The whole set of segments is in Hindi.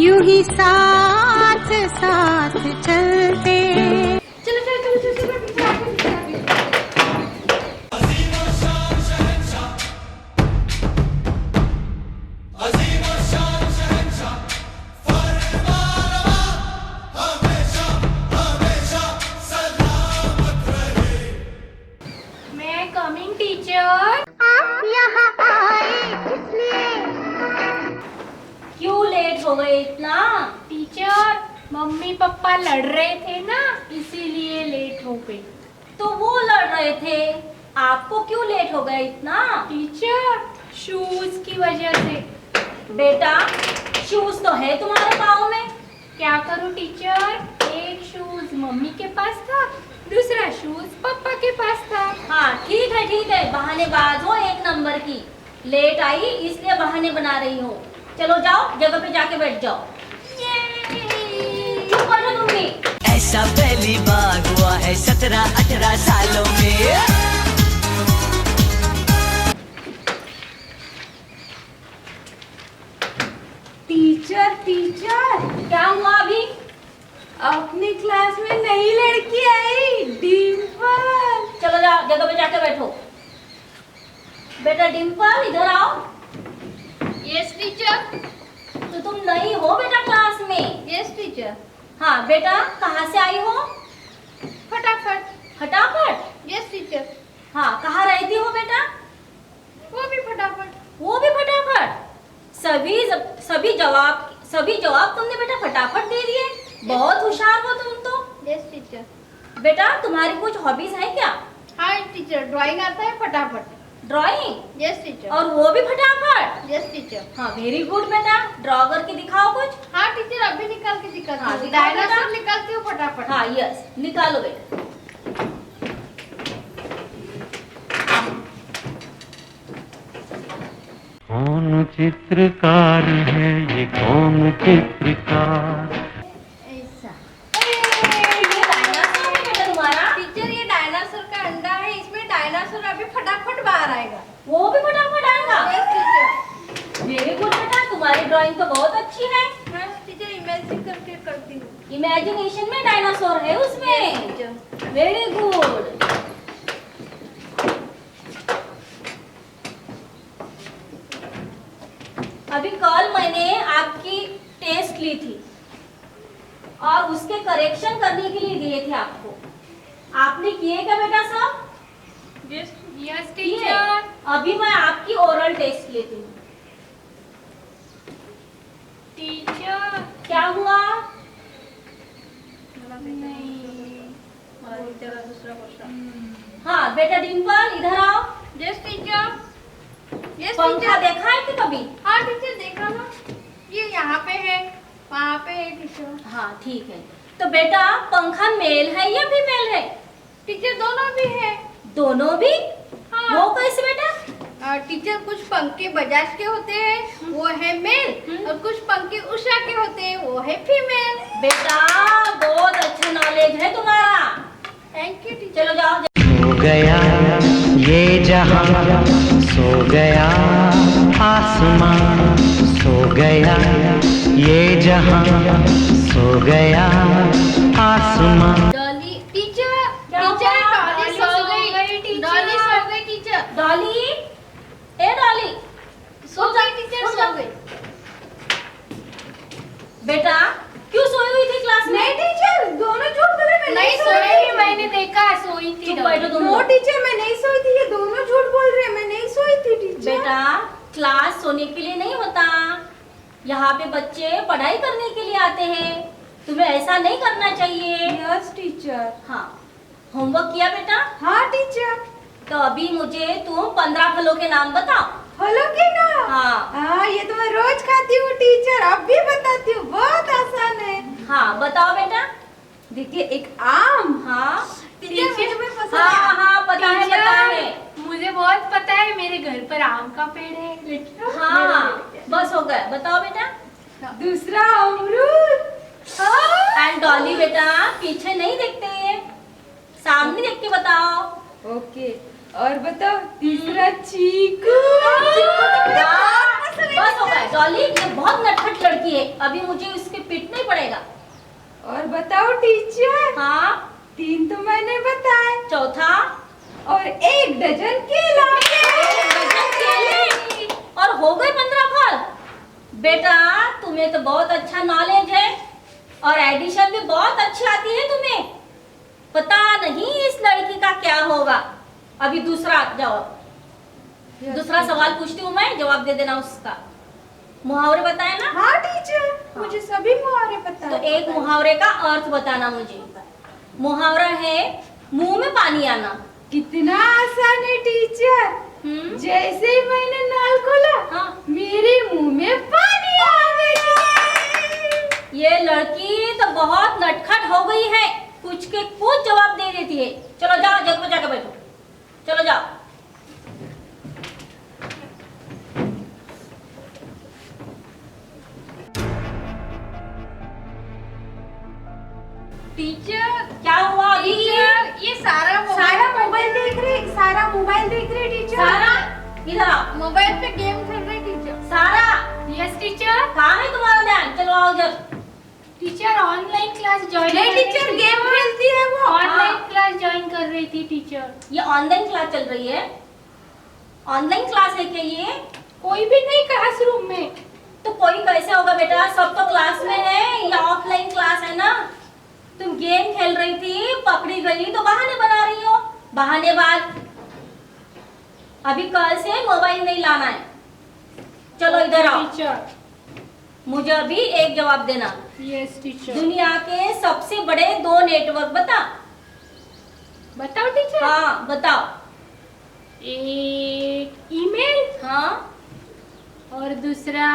यूं ही साथ साथ चलते। चलो चलो चलो चलो मैं कमिंग टीचर। आप यहाँ आए इसलिए। क्यों लेट हो गए इतना? टीचर मम्मी पापा लड़ रहे थे ना, इसीलिए लेट हो गई। तो वो लड़ रहे थे, आपको क्यों लेट हो गया इतना? टीचर शूज की वजह से। बेटा शूज तो है तुम्हारे पाँव में। क्या करूं टीचर, एक शूज मम्मी के पास था, दूसरा शूज पापा के पास था। हाँ ठीक है, बहानेबाज हो एक नंबर की। लेट आई इसलिए बहाने बना रही हो। चलो जाओ जगह पे जाके बैठ जाओ। चुप करो तुम भी। ऐसा पहली बार हुआ है 17-18 सालों में। टीचर टीचर क्या हुआ अभी? अपनी क्लास में नई लड़की आई, डिम्पल। चलो जाओ जगह पे जाके बैठो। बेटा डिम्पल इधर आओ। Yes teacher. तो तुम नई हो बेटा क्लास में? Yes teacher. हाँ बेटा कहाँ से आई हो? फटाफट। फटाफट? Yes teacher. हाँ कहाँ रहती हो बेटा? वो भी फटाफट। वो भी फटाफट? सभी जवाब तुमने बेटा फटाफट दे दिए। बहुत होशियार हो तुम तो। Yes teacher. बेटा तुम्हारी कुछ हॉबीज है क्या? हाँ टीचर, ड्राइंग आता है फटाफट। ड्राइंग? Yes teacher. और वो भी फटाफट? Yes teacher. हाँ वेरी गुड बेटा। ड्रॉ करके दिखाओ कुछ। हाँ टीचर अभी निकाल के दिखाती हाँ, हूँ। दिखाओ बेटा। डायनासोर निकालती हूँ फटाफट। हाँ यस निकालो बेटा। कौन चित्रकार है ये, कौन चित्रकार? ऐसा। ये डायनासोर है बेटा तुम्हारा? टीचर ये डायनासोर का अंडा है, इसमें डायनासोर अभी फटाफट बाहर आएगा। वो भी फटाफट आएगा? Yes teacher. वेरी गुड बेटा, तुम्हारी ड्राइंग तो बहुत अच्छी है। हाँ टीचर इमेजिन करके करती हूँ। इमेजिनेशन में डायनासोर है उसमें। टीचर। Very good. अभी कल मैंने आपकी टेस्ट ली थी और उसके करेक्शन करने के लिए दिए थे आपको। आपने किए क्या बेटा सब? यस किए? अभी मैं आपकी ओरल टेस्ट लेती हूँ। टीचर क्या हुआ? दूसरा क्वेश्चन। हाँ बेटा डिम्पल इधर आओ। Yes teacher. यस पंखा टीचर। देखा है कि कभी? हाँ टीचर देखा ना, ये यहाँ पे है, वहाँ पे है टीचर। हाँ ठीक है। तो बेटा पंखा मेल है या फीमेल है? टीचर दोनों भी है। दोनों भी? हाँ। वो कैसे बेटा? टीचर कुछ पंखे बजाज के होते हैं वो है मेल, और कुछ पंखे उषा के होते हैं वो है फीमेल। बेटा बहुत अच्छा नॉलेज है तुम्हारा। Thank you teacher. चलो जाओ। सो गया ये जहां, सो गया आसमां, सो गया ये जहां, सो गया आसमां। डॉली टीचर। क्या टीचर हुआ? डॉली सो गई। टीचर। डॉली सो गई टीचर। डॉली, ए डॉली सो गई टीचर, सो गई। बेटा क्यों सोई हुई थी क्लास में? नहीं टीचर, दोनों झूठ बोले, मैं नहीं सोई। मैंने देखा सोई थी। चुप बैठो तुम नो लोग। टीचर मैं नहीं सोई थी, ये दोनों झूठ बोल रहे हैं, मैं नहीं सोई थी टीचर। बेटा क्लास सोने के लिए नहीं होता, यहाँ पे बच्चे पढ़ाई करने के लिए आते हैं। तुम्हें ऐसा नहीं करना चाहिए। Yes teacher. हाँ होमवर्क किया बेटा? हाँ टीचर। तो अभी मुझे तुम 15 फलों के नाम बताओ। फलों के नाम? हाँ ये तो मैं रोज खाती हूँ टीचर, अब भी बताती हूँ, बहुत आसान है। हाँ बताओ बेटा। देखिए एक आम। हाँ टीचर मुझे भी पसंद हाँ है। हाँ पता है पता है। मुझे बहुत पता है, मेरे घर पर आम का पेड़ है। हाँ बस हो गया। बताओ बेटा। दूसरा अमरूद। एंड डॉली बेटा पीछे नहीं देखते, सामने देख के बताओ। ओके और बताओ तीसरा चीकू। बस हो गया डॉली, ये बहुत नटखट लड़की है, अभी मुझे उसके पीटना ही पड़ेगा। और बताओ टीचर, हाँ 3 तो मैंने बताए चौथा और 1 डजन केला। केले और हो गए 15 फल। बेटा तुम्हें तो बहुत अच्छा नॉलेज है और एडिशन भी बहुत अच्छी आती है तुम्हें। पता नहीं इस लड़की का क्या होगा। अभी दूसरा जवाब, दूसरा सवाल पूछती हूँ मैं, जवाब दे देना उसका। मुहावरे बताए ना? हाँ टीचर, मुझे सभी मुहावरे पता तो है। एक मुहावरे का अर्थ बताना मुझे। मुहावरा है मुंह में पानी आना। कितना आसान है टीचर। जैसे ही मैंने नल खोला, हाँ। मेरे मुंह में पानी आ गया। ये लड़की तो बहुत नटखट हो गई है, कुछ के कुछ जवाब दे देती है। चलो जाओ जग में जाकर बैठो, चलो जाओ। टीचर क्या हुआ? टीचर, ये सारा मोबाइल देख रहे टीचर। सारा इधर आओ। मोबाइल पे गेम खेल रहे टीचर। सारा यस टीचर। कहाँ है तुम्हारा ध्यान? चलो आओ इधर। टीचर ऑनलाइन क्लास ज्वाइन नहीं टीचर, गेम खेलती है वो। ऑनलाइन क्लास ज्वाइन कर रही थी टीचर। ये ऑनलाइन क्लास चल रही है? ऑनलाइन क्लास है क्या ये? कोई भी नहीं क्लासरूम में। तो कोई कैसे होगा बेटा, सब तो क्लास में है। ये ऑफलाइन क्लास है ना। तुम गेम खेल रही थी, पकड़ी गई तो बहाने बना रही हो, बहानेबाज। अभी कल से मोबाइल नहीं लाना है। चलो इधर आओ। टीचर मुझे अभी एक जवाब देना। Yes teacher. दुनिया के सबसे बड़े 2 नेटवर्क बता। बताओ टीचर। हाँ बताओ। एक ईमेल हाँ और दूसरा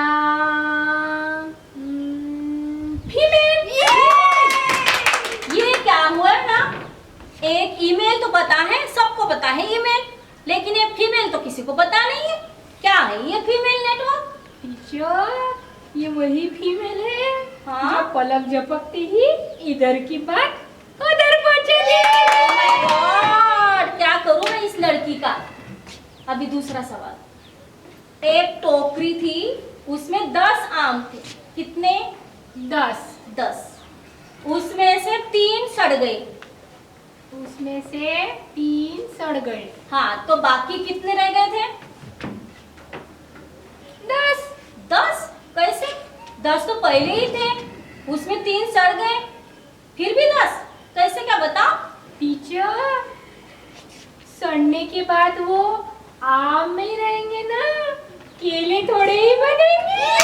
फीमेल। ये क्या हुआ ना, एक ईमेल तो पता है, सबको पता है ईमेल, लेकिन ये फीमेल तो किसी को पता नहीं है। क्या है ये फीमेल नेटवर्क? टीचर ये वही फीमेल है हाँ? जो पलक झपकती ही इधर की बात उधर पहुंचा Oh my God, क्या करूं मैं इस लड़की का। अभी दूसरा सवाल। एक टोकरी थी, उसमें 10 आम थे। कितने? 10। उसमें से 3 सड़ गए। उसमें से 3 सड़ गए। हाँ, तो बाकी कितने रह गए थे? 10 कैसे? 10 तो पहले ही थे, उसमें 3 सड़ गए, फिर भी 10 कैसे, क्या बताओ? टीचर सड़ने के बाद वो आम में ही रहेंगे ना, केले थोड़े ही बनेंगे।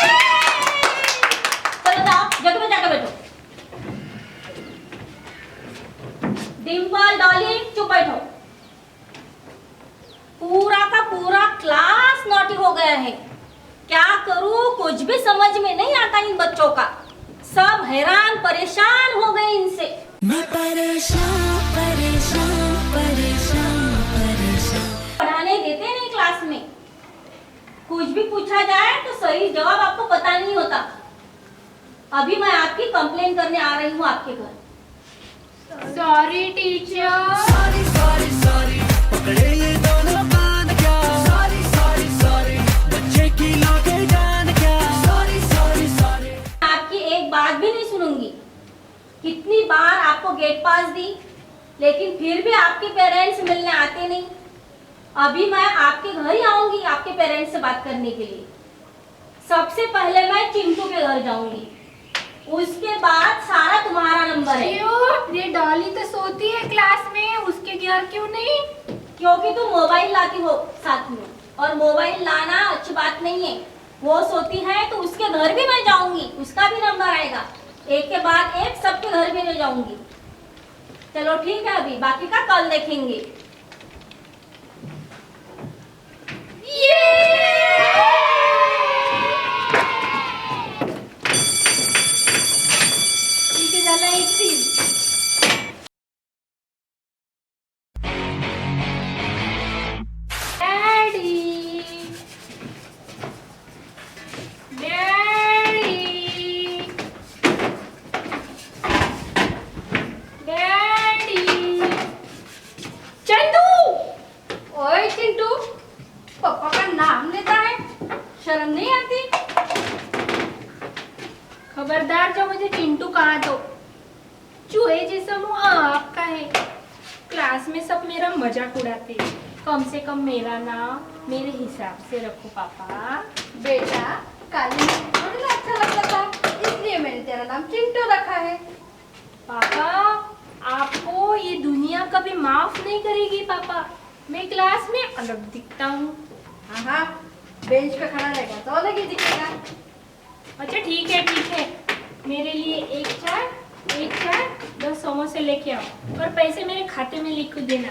चलो जाओ जगह में जाकर बैठो। डिम्पल, डॉली चुप बैठो। पूरा का पूरा क्लास नॉटी हो गया है। क्या करूं, कुछ भी समझ में नहीं आता इन बच्चों का। सब हैरान परेशान हो गए इनसे। मैं परेशान परेशान परेशान परेशान। पढ़ाने देते नहीं क्लास में, कुछ भी पूछा जाए तो सही जवाब आपको पता नहीं होता। अभी मैं आपकी कंप्लेन करने आ रही हूँ आपके घर। Sorry teacher. Sorry sorry sorry, पकड़े ये दोनों कान क्या। सॉरी सॉरी सॉरी, बच्चे की लागे जान क्या। Sorry sorry sorry. आपकी एक बात भी नहीं सुनूंगी। कितनी बार आपको गेट पास दी, लेकिन फिर भी आपके पेरेंट्स मिलने आते नहीं। अभी मैं आपके घर ही आऊंगी आपके पेरेंट्स से बात करने के लिए। सबसे पहले मैं चिंटू के घर जाऊंगी, उसके बाद सारा तुम्हारा नंबर है। क्यों? ये डॉली तो सोती है क्लास में, उसके घर क्यों नहीं? क्योंकि तुम मोबाइल लाती हो साथ में, और मोबाइल लाना अच्छी बात नहीं है। वो सोती है तो उसके घर भी मैं जाऊंगी, उसका भी नंबर आएगा। एक के बाद एक सबके घर भी मैं जाऊंगी। चलो ठीक है, अभी बाकी का कल देखेंगे। इथे झाला एक scene. Daddy daddy daddy Chandu. ओए चिंटू, पापा का नाम लेता है, शर्म नहीं आती? खबरदार जो मुझे चिंटू कहा तो चूहे जैसा मुंह आपका है। क्लास में सब मेरा मजाक उड़ाते, कम से कम मेरा नाम मेरे हिसाब से रखो पापा। बेटा काली थोड़ी ना अच्छा लगता था, इसलिए मैंने तेरा नाम चिंटू रखा है। पापा आपको ये दुनिया कभी माफ नहीं करेगी पापा। मैं क्लास में अलग दिखता हूँ। हाँ हाँ, बेंच पे खड़ा रहेगा तो अलग ही दिखेगा। अच्छा ठीक है, मेरे लिए एक चाय 10 समोसे लेके आओ और पैसे मेरे खाते में लिख देना।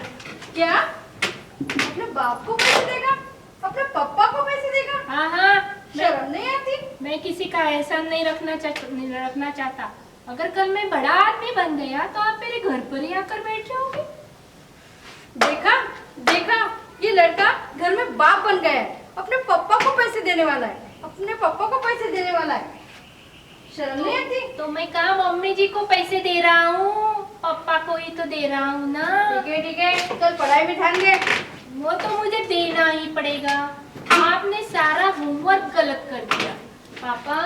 क्या अपने बाप को पैसे देगा? अपने पापा को पैसे देगा? हाँ शर्म नहीं आती? मैं किसी का एहसान नहीं रखना चाहता। अगर कल मैं बड़ा आदमी बन गया तो आप मेरे घर पर ही आकर बैठ जाओगे। देखा ये लड़का घर में बाप बन गया है, अपने पापा को पैसे देने वाला है। शर्म नहीं आती? तो मैं कहा मम्मी जी को पैसे दे रहा हूँ, पापा को ही तो दे रहा हूँ ना। ठीक है, कल पढ़ाई में ध्यान दे। वो तो मुझे देना ही पड़ेगा। आपने सारा होमवर्क गलत कर दिया। पापा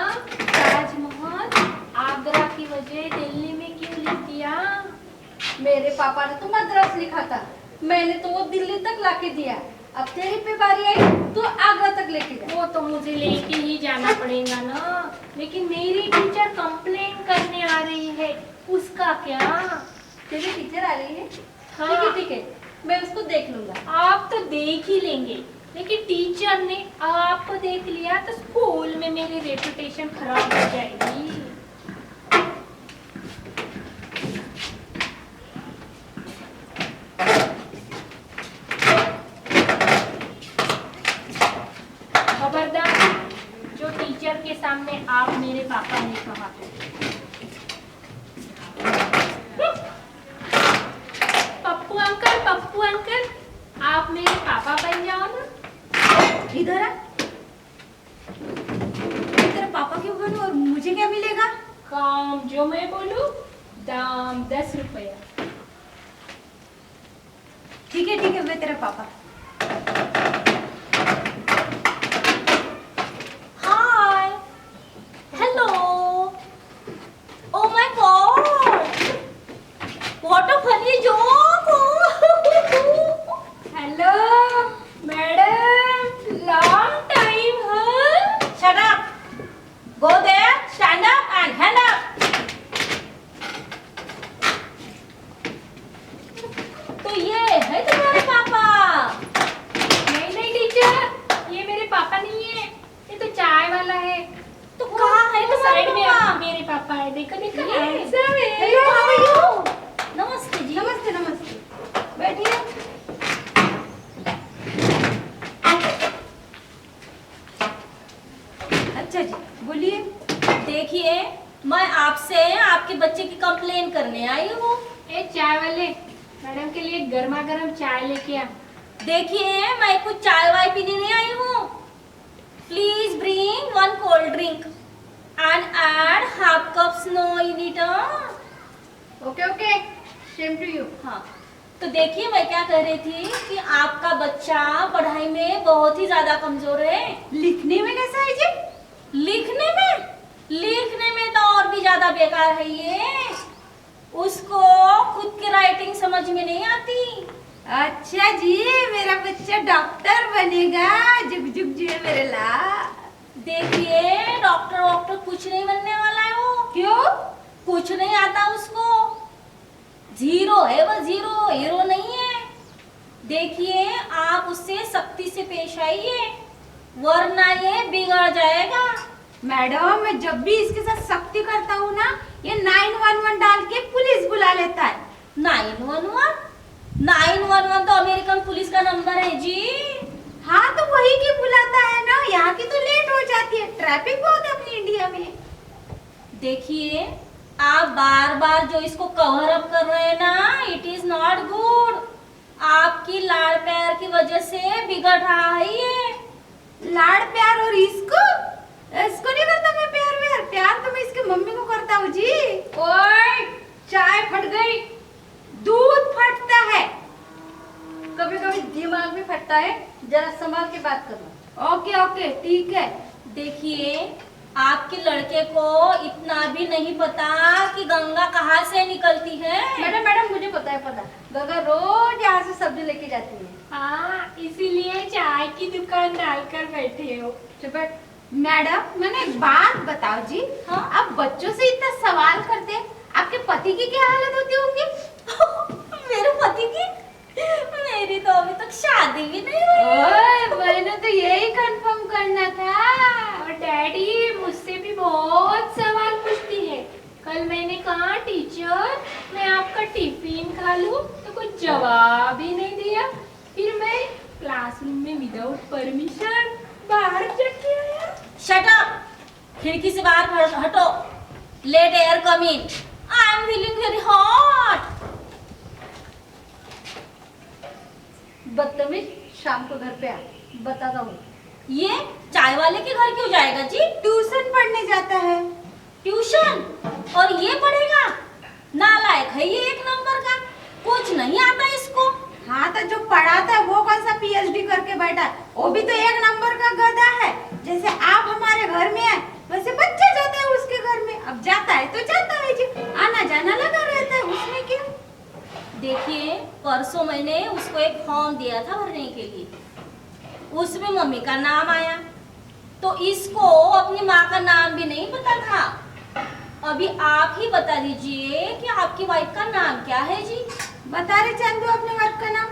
ताजमहल आगरा की वजह दिल्ली में क्यों लिख दिया? मेरे पापा ने तो मद्रास लिखा था, मैंने तो वो दिल्ली तक लाके दिया। अब तेरी पे बारी आई तो आगरा तक लेके जा। वो तो मुझे लेके ही जाना पड़ेगा ना, लेकिन मेरी टीचर कंप्लेन करने आ रही है, उसका क्या? तेरी टीचर आ रही है? हाँ। ठीक है, मैं उसको देख लूंगा। आप तो देख ही लेंगे, लेकिन टीचर ने आपको देख लिया तो स्कूल में मेरी रेपुटेशन खराब हो जाएगी। खबरदार जो टीचर के सामने आप मेरे पापा ने कहा। पप्पू अंकल आप मेरे पापा बन जाओ ना। इधर आ। मैं तेरा पापा क्यों बनूं और मुझे क्या मिलेगा? काम जो मैं बोलूं, दाम 10 रुपया। ठीक है, मैं तेरा पापा। Hi hello oh my god what a funny joke. Hello madam, long time है। Shut up, go there, stand up and hand up. तो ये है तुम्हारे पापा? नहीं टीचर, ये मेरे पापा नहीं है, ये तो चाय वाला है। तो कहाँ है तुम्हारे साइड में पापा? मेरे पापा है, देखो ये। handsome है। Hello, how are you? नमस्ते जी। नमस्ते, बैठिए। अच्छा जी, बोलिए। देखिए मैं आपसे आपके बच्चे की कंप्लेन करने आई हूँ। ए चाय वाले, मैडम के लिए गर्मा गर्म चाय लेके आ। देखिए मैं कुछ चाय वाय पीने नहीं आई हूँ। Please bring 1 cold drink and add half cup snow in it. Okay, same to you. हाँ, तो देखिए मैं क्या कह रही थी कि आपका बच्चा पढ़ाई में बहुत ही ज्यादा कमजोर है। लिखने में कैसा है जी? लिखने में तो और भी ज्यादा बेकार है ये। उसको खुद की राइटिंग समझ में नहीं आती। अच्छा जी, मेरा बच्चा डॉक्टर बनेगा। जुग जुग जुए मेरे ला। देखिए डॉक्टर कुछ नहीं बनने वाला है वो। क्यों? कुछ नहीं आता उसको। जीरो है वो, जीरो, हीरो नहीं है। देखिए आप उससे सख्ती से पेश आइए वरना ये बिगड़ जाएगा। मैडम, मैं जब भी इसके साथ सख्ती करता हूँ ना, ये 911 डाल के पुलिस बुला लेता है। 911 तो अमेरिकन पुलिस का नंबर है जी। हाँ, तो वही की बुलाता है ना, यहाँ की तो लेट हो जाती है, ट्रैफिक बहुत है अपनी इंडिया में। देखिए आप बार बार जो इसको कवर अप कर रहे हैं ना, इट इज नॉट गुड। आपकी लाड़ प्यार की वजह से बिगड़ रहा है ये। लाड़ प्यार? और इसको नहीं करता मैं प्यार तो मैं इसके मम्मी को करता हूँ जी। ओए, चाय फट गई। दूध फटता है, कभी कभी दिमाग भी फटता है, जरा संभाल के बात करना। ओके, ठीक है। देखिए आपके लड़के को इतना भी नहीं पता कि गंगा कहाँ से निकलती है। मैडम मुझे पता है, गंगा रोज यहाँ से सब्जी लेके जाती है। हाँ, इसीलिए चाय की दुकान डालकर बैठे हो। चुप है। मैडम मैंने एक बात बताओ जी। हाँ? आप बच्चों से इतना सवाल करते हैं, आपके पति की क्या हालत होती होगी? मेरे पति की? मेरी तो अभी तक शादी भी नहीं हुई। ओए, मैंने तो यही कंफर्म करना था। और डैडी मुझसे भी बहुत सवाल पूछती है। कल मैंने कहा टीचर मैं आपका टिफिन खा लूं, तो कुछ जवाब ही नहीं दिया। फिर मैं क्लासरूम में विदाउट परमिशन बाहर चढ़ आया। Shut up! खिड़की से बाहर हटो। Let air come in. I am feeling very hot. बदतमीज, शाम को घर पे आ, बताता हूँ। ये चाय वाले के घर क्यों जाएगा जी? ट्यूशन पढ़ने जाता है। ट्यूशन? और ये पढ़ेगा? नालायक है ये, एक नंबर का। कुछ नहीं आता इसको। हाँ तो जो पढ़ाता है वो कौन सा पीएचडी करके बैठा है? वो भी तो एक नंबर का गधा है। जैसे आप हमारे घर में आए वैसे बच्चे जाते हैं उसके घर में। अब जाता है तो जाता है जी, आना जाना लगा रहता है, उसमें क्या? देखिए, परसों मैंने उसको एक फॉर्म दिया था भरने के लिए, उसमें मम्मी का नाम आया, तो इसको अपनी माँ का नाम भी नहीं पता था। अभी आप ही बता दीजिए कि आपकी वाइफ का नाम क्या है जी? बता रहे चंदू अपने वाइफ का नाम।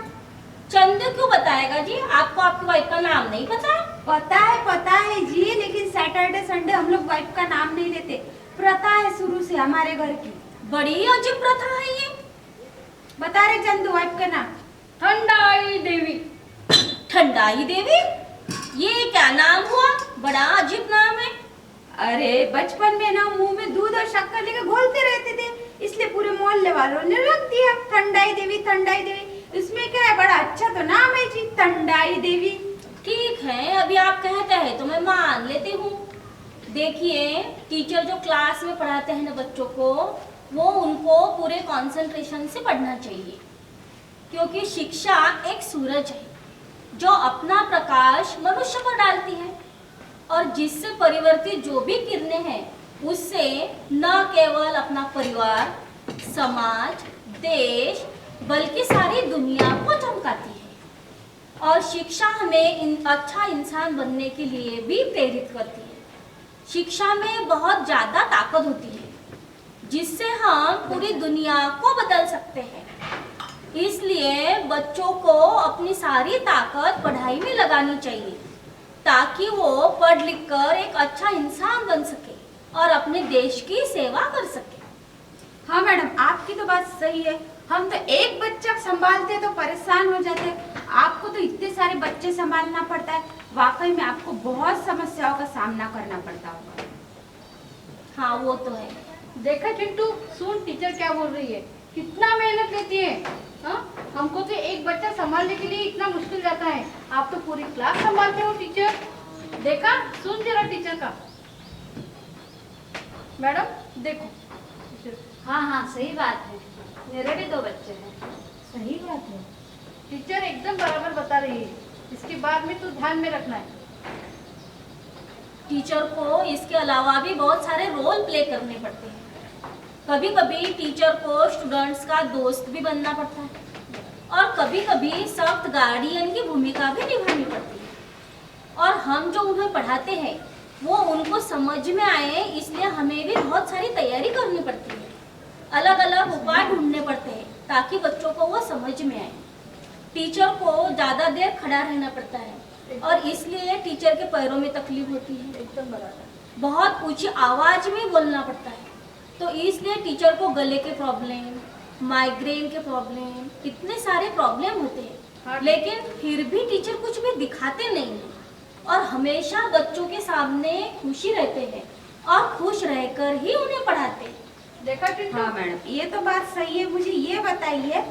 चंदू क्यों बताएगा जी? आपको आपकी वाइफ का नाम नहीं पता? पता है जी, लेकिन सैटरडे संडे हम लोग वाइफ का नाम नहीं लेते। प्रथा है शुरू से हमारे घर की। बड़ी अजीब प्रथा है ये। बता रहे चंदू वाइफ का नाम। ठंडाई देवी। ठंडाई देवी? ये क्या नाम हुआ? बड़ा अजीब नाम है। अरे बचपन में ना मुंह में दूध और शक्कर लेके घोलते रहते थे, इसलिए पूरे मोहल्ले वालों ने रख दिया ठंडाई देवी। ठंडाई देवी इसमें क्या है, बड़ा अच्छा तो नाम है जी, ठंडाई देवी। ठीक है, अभी आप कहते हैं तो मैं मान लेती हूँ। देखिए, टीचर जो क्लास में पढ़ाते हैं ना बच्चों को, वो उनको पूरे कंसंट्रेशन से पढ़ना चाहिए, क्योंकि शिक्षा एक सूरज है जो अपना प्रकाश मनुष्य पर डालती है, और जिससे परिवर्तित जो भी किरणें हैं उससे न केवल अपना परिवार, समाज, देश, बल्कि सारी दुनिया को चमकाती है। और शिक्षा हमें अच्छा इंसान बनने के लिए भी प्रेरित करती है। शिक्षा में बहुत ज़्यादा ताकत होती है जिससे हम पूरी दुनिया को बदल सकते हैं। इसलिए बच्चों को अपनी सारी ताकत पढ़ाई में लगानी चाहिए, ताकि वो पढ़ लिख कर एक अच्छा इंसान बन सके और अपने देश की सेवा कर सके। हाँ मैडम, आपकी तो बात सही है। हम तो एक बच्चा संभालते तो परेशान हो जाते, आपको तो इतने सारे बच्चे संभालना पड़ता है। वाकई में आपको बहुत समस्याओं का सामना करना पड़ता होगा। हाँ, वो तो है। देखा चिंटू, सुन टीचर क्या बोल रही है, कितना मेहनत लेती है। हाँ, हमको तो एक बच्चा संभालने के लिए इतना मुश्किल जाता है, आप तो पूरी क्लास संभालते हो टीचर। देखा, सुन जरा टीचर का। मैडम देखो। हाँ सही बात है, मेरे भी 2 बच्चे हैं। सही बात है, टीचर एकदम बराबर बता रही है। इसके बाद में तू ध्यान में रखना है। टीचर को इसके अलावा भी बहुत सारे रोल प्ले करने पड़ते हैं। कभी कभी टीचर को स्टूडेंट्स का दोस्त भी बनना पड़ता है, और कभी कभी सख्त गार्डियन की भूमिका भी निभानी पड़ती है। और हम जो उन्हें पढ़ाते हैं वो उनको समझ में आए, इसलिए हमें भी बहुत सारी तैयारी करनी पड़ती है। अलग अलग उपाय ढूंढने पड़ते हैं ताकि बच्चों को वो समझ में आए। टीचर को ज़्यादा देर खड़ा रहना पड़ता है, और इसलिए टीचर के पैरों में तकलीफ होती है। एकदम बराबर। बहुत ऊंची आवाज में बोलना पड़ता है, तो इसलिए टीचर को गले के प्रॉब्लम, माइग्रेन के प्रॉब्लम, इतने सारे प्रॉब्लम होते हैं। हाँ। लेकिन फिर भी टीचर कुछ भी दिखाते नहीं हैं, और हमेशा बच्चों के सामने खुशी रहते हैं, और खुश रहकर ही उन्हें पढ़ाते हैं। देखा चिंटू। हाँ मैडम, ये तो बात सही है। मुझे ये बताइए,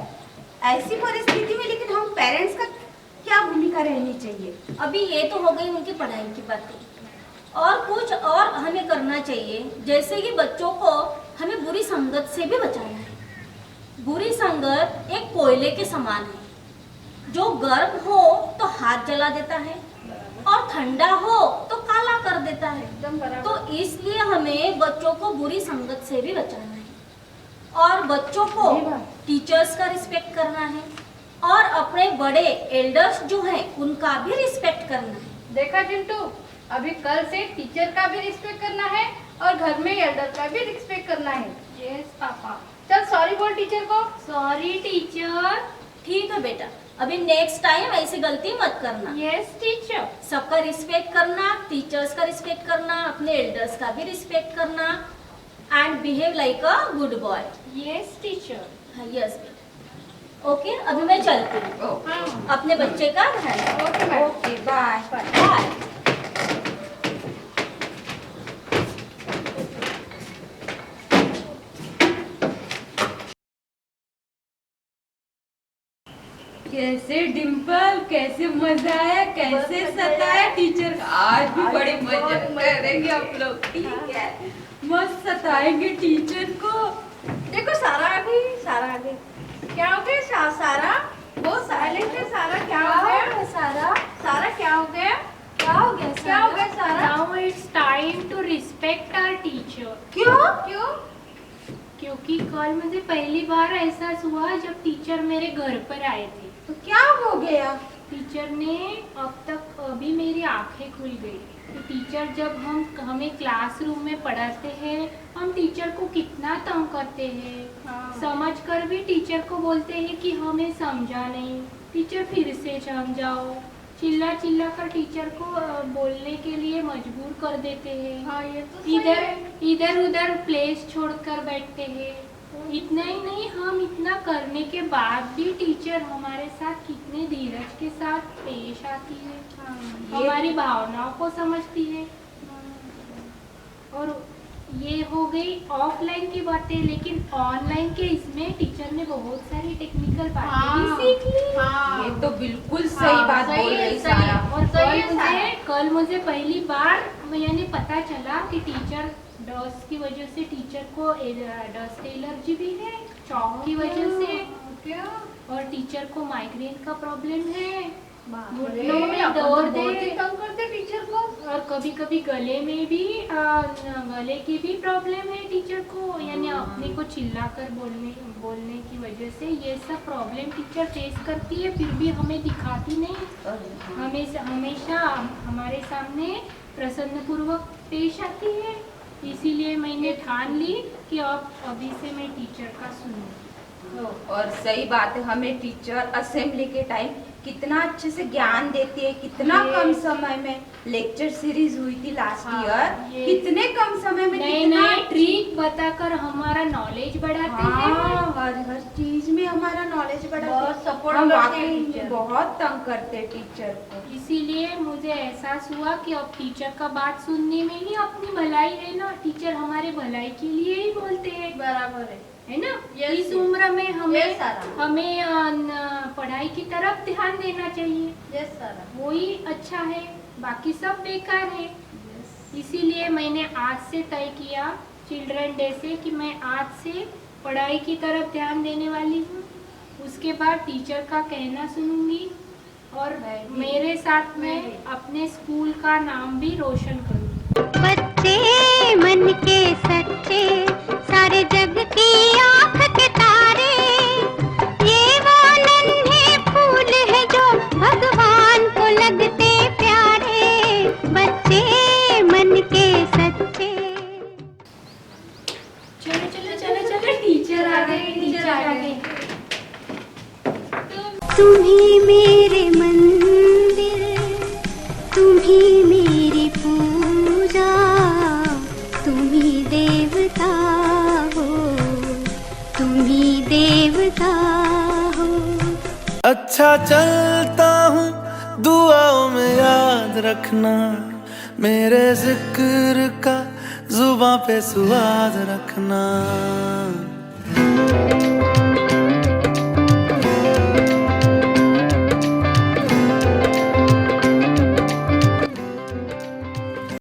ऐसी परिस्थिति में लेकिन हम पेरेंट्स का क्या भूमिका रहनी चाहिए? अभी ये तो हो गई उनकी पढ़ाई की बातें, और कुछ और हमें करना चाहिए। जैसे कि बच्चों को हमें बुरी संगत से भी बचाना है। बुरी संगत एक कोयले के समान है, जो गर्म हो तो हाथ जला देता है, और ठंडा हो तो काला कर देता है। देता है। एकदम बराबर। तो इसलिए हमें बच्चों को बुरी संगत से भी बचाना है और बच्चों को टीचर्स का रिस्पेक्ट करना है और अपने बड़े एल्डर्स जो हैं उनका भी रिस्पेक्ट करना है। देखा चिंटू, अभी कल से टीचर का भी रिस्पेक्ट करना है और घर में एल्डर का भी रिस्पेक्ट करना है। Yes papa. चल सॉरी बोल टीचर को। Sorry teacher. ठीक है बेटा, अभी नेक्स्ट टाइम ऐसी गलती मत करना। Yes teacher. सबका रिस्पेक्ट करना, टीचर्स का रिस्पेक्ट करना, अपने एल्डर्स का भी रिस्पेक्ट करना and behave like a good boy. Yes teacher. Yes बेटा। ओके, अभी मैं चलती हूँ। हाँ। अपने बच्चे का ध्यान रखो। Okay madam. Okay bye. Bye. कैसे डिम्पल, कैसे मजा आया, कैसे सताया टीचर का। आज भी बड़े मजे करेंगे आप लोग, ठीक है। मस्त सताएंगे टीचर को। देखो सारा आ गई, सारा आ गई। क्या हो गया सारा? बहुत साइलेंट है सारा। क्या हो गया सारा? सारा क्या हो गया? क्या हो गया? क्या हो गया सारा? Now it's time to respect our teacher. क्यों क्यों? क्योंकि कल मुझे पहली बार एहसास हुआ जब टीचर मेरे घर पर आए थे। तो क्या हो गया? टीचर ने अभी मेरी आंखें खुल गई। तो टीचर जब हमें क्लासरूम में पढ़ाते हैं, हम टीचर को कितना तंग करते हैं। समझ कर भी टीचर को बोलते हैं कि हमें समझा नहीं, टीचर फिर से समझाओ। चिल्ला चिल्ला कर टीचर को बोलने के लिए मजबूर कर देते हैं। हाँ, ये तो सही है। इधर उधर प्लेस छोड़कर बैठते हैं। इतना ही नहीं, हम इतना करने के बाद भी टीचर हमारे साथ कितने धीरज के साथ पेश आती है। हमारी भावनाओं को समझती है। और ये हो गई ऑफलाइन की बातें, लेकिन ऑनलाइन के इसमें टीचर ने बहुत सारी टेक्निकल बातें भी सीख ली। ये तो बिल्कुल सही बात बोल रही सारा। और कल मुझे पहली बार यानी पता चला कि टीचर डस्ट की वजह से टीचर को डस्ट एलर्जी भी है, चौक की वजह से। और टीचर को माइग्रेन का प्रॉब्लम है, घुटनों में दर्द है, तंग करते टीचर को। और कभी कभी गले में भी गले की भी प्रॉब्लम है टीचर को, यानी अपने को चिल्लाकर बोलने की वजह से ये सब प्रॉब्लम टीचर फेस करती है, फिर भी हमें दिखाती नहीं। हमेशा हमारे सामने प्रसन्नपूर्वक पेश आती है। इसीलिए मैंने ठान ली कि अब अभी से मैं टीचर का सुनूं। और सही बात है, हमें टीचर असेंबली के टाइम कितना अच्छे से ज्ञान देती है। कितना कम समय में लेक्चर सीरीज हुई थी लास्ट ईयर, कितने कम समय में नए नए ट्रिक बताकर हमारा नॉलेज बढ़ाते हैं। हर चीज में हमारा नॉलेज बढ़ाते हैं। बहुत सपोर्ट हम करते हैं वाकई टीचर। बहुत तंग करते हैं टीचर को। इसीलिए मुझे एहसास हुआ कि अब टीचर का बात सुनने में ही अपनी भलाई है ना। टीचर हमारे भलाई के लिए ही बोलते हैं, बराबर है ना। Yes, इस yes. उम्र में Yes, सारा। हमें पढ़ाई की तरफ ध्यान देना चाहिए। यस सारा। वही अच्छा है, बाकी सब बेकार है। इसीलिए मैंने आज से तय किया चिल्ड्रन डे से कि मैं आज से पढ़ाई की तरफ ध्यान देने वाली हूँ। उसके बाद टीचर का कहना सुनूंगी और मेरे साथ में अपने स्कूल का नाम भी रोशन करूँगी। बच्चे मन के सच्चे, सारे जग की आँख के तारे, ये वो नन्हे फूल है जो भगवान को लगते प्यारे। बच्चे मन के सच्चे। चलो चलो चलो चलो, टीचर आ गए, टीचर आ गए। तुम्ही मेरे मंदिर, तुम्ही मेरी पूजा, तुम्ही देवता हो, तुम्ही देवता हो। अच्छा चलता हूँ, दुआओं में याद रखना, मेरे जिक्र का जुबां पे स्वाद रखना।